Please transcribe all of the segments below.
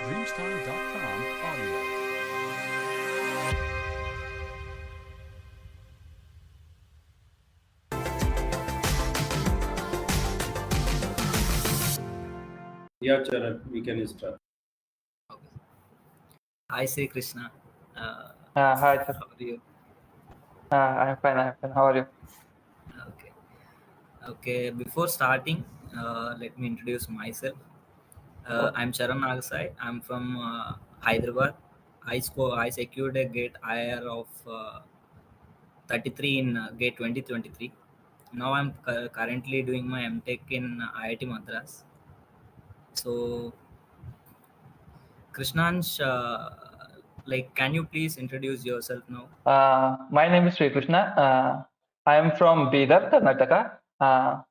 Dreamstime.com audio. Yeah, Charan, we can start. Okay. Hi, Srikrishna. Hi, sir. How are you? I'm fine. I'm fine. How are you? Okay. Okay. Before starting, let me introduce myself. Oh, I'm Charan Naga. I'm from Hyderabad. I secured a gate IR of 33 in gate 2023. Now I'm currently doing my MTech in IIT Madras. So, Krishnansh, can you please introduce yourself now? my name is Srikrishna. I am from Bidar, Karnataka.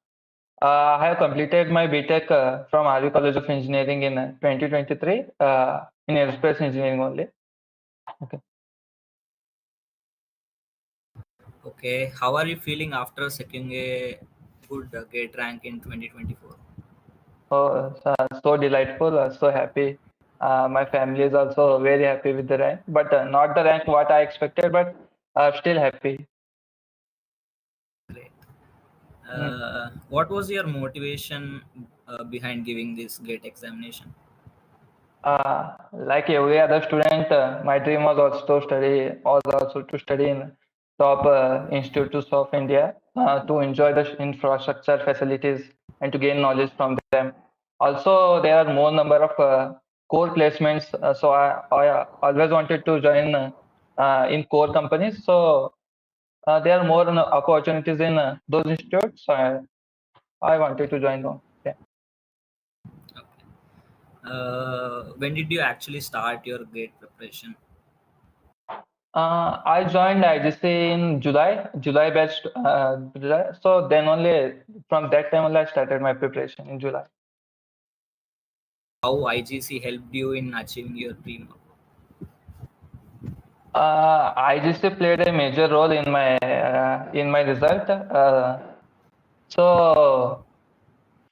I have completed my BTech from RU College of Engineering in 2023 in Aerospace Engineering only. Okay. Okay, how are you feeling after securing a good gate rank in 2024? Oh, so delightful, so happy. My family is also very happy with the rank, but not the rank what I expected, but still happy. Great. Mm. What was your motivation behind giving this gate examination? Like every other student, my dream was also to study in top institutes of India, to enjoy the infrastructure facilities and to gain knowledge from them. Also, there are more number of core placements, so I always wanted to join in core companies. So there are more opportunities in those institutes. So I wanted to join them. Yeah. Okay. When did you actually start your gate preparation? I joined IGC in July batch, July. So then only from that time only I started my preparation in July. How IGC helped you in achieving your dream? IGC played a major role in my result. So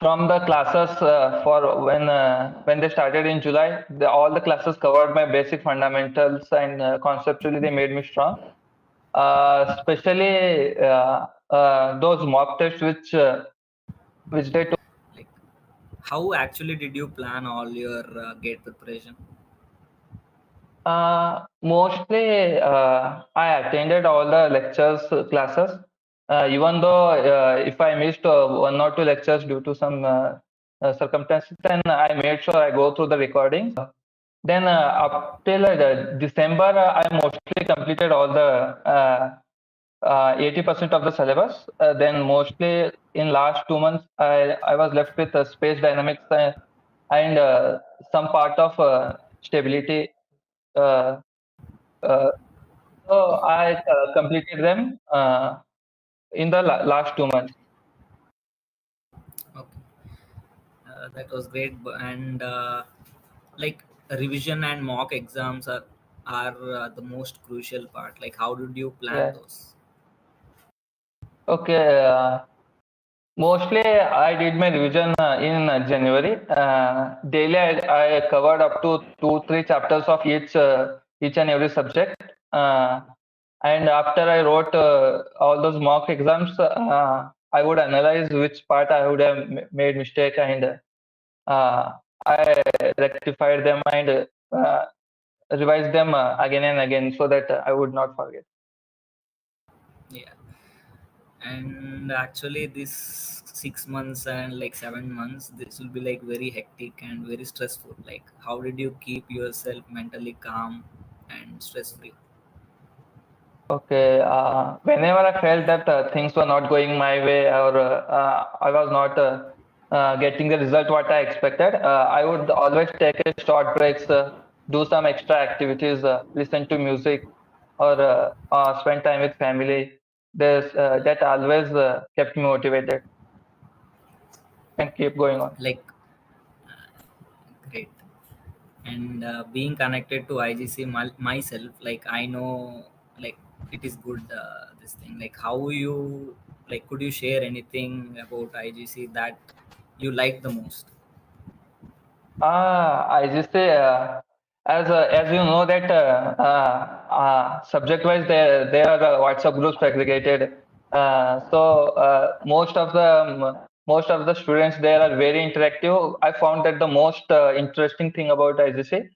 from the classes for when they started in July, all the classes covered my basic fundamentals and conceptually they made me strong. Especially those mock tests which they took. Like, how actually did you plan all your gate preparation? Mostly, I attended all the lectures, classes. Even though if I missed one or two lectures due to some circumstances, then I made sure I go through the recordings. Then up till December, I mostly completed all the 80% of the syllabus. Then mostly in last 2 months, I was left with space dynamics and some part of stability. Uh, uh, so I completed them in the last 2 months. Okay, that was great. And like revision and mock exams are the most crucial part. Like, how did you plan Yes. those? Okay. Mostly I did my revision in January. Daily I covered up to 2-3 chapters of each and every subject. Uh, and after I wrote all those mock exams, I would analyze which part I would have made mistake and I rectified them and revise them again and again so that I would not forget. Yeah, and actually this 6 months and like 7 months, this will be like very hectic and very stressful. Like, how did you keep yourself mentally calm and stress free? Okay, whenever I felt that things were not going my way or I was not getting the result what I expected, I would always take a short breaks, do some extra activities, listen to music, or spend time with family. That always kept me motivated and keep going on. Like, great. And being connected to IGC myself, like I know, like it is good. This thing, like how you, like, could you share anything about IGC that you like the most? I just say, as you know that subject wise there are WhatsApp groups segregated. Most of the students there are very interactive. I found that the most interesting thing about IGC.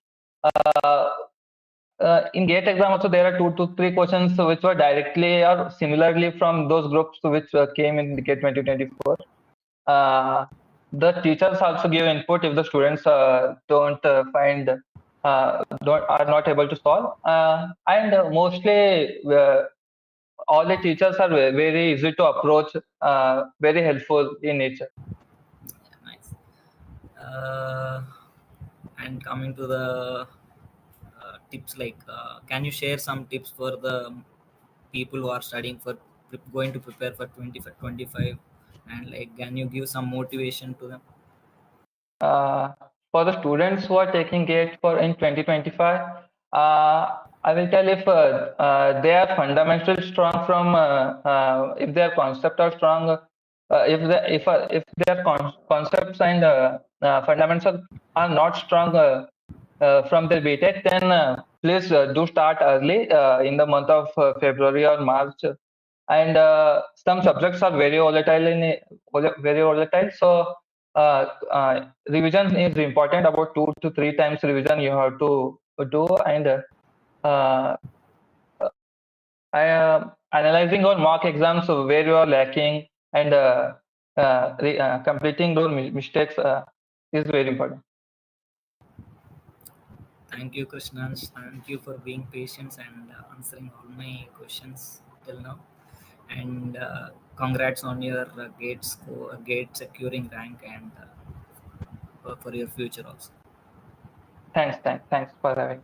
Uh, in GATE exam also there are 2 to 3 questions which were directly or similarly from those groups which came in GATE 2024. The teachers also give input if the students are not able to solve, and mostly all the teachers are very easy to approach, very helpful in nature. Nice. And coming to the tips, like can you share some tips for the people who are studying for going to prepare for 25, and like can you give some motivation to them? Uh, for the students who are taking GATE for in 2025, I will tell if they are fundamentally strong from if their concepts are strong, if their concepts and fundamentals are not strong from their BTech, then please do start early in the month of February or March. And some subjects are very volatile. So revision is important. About 2 to 3 times revision you have to do, and analyzing your mock exams where you are lacking, and completing those mistakes is very important. Thank you, Krishnan. Thank you for being patient and answering all my questions till now. And congrats on your gate score, gate securing rank, and for your future also. Thanks for having.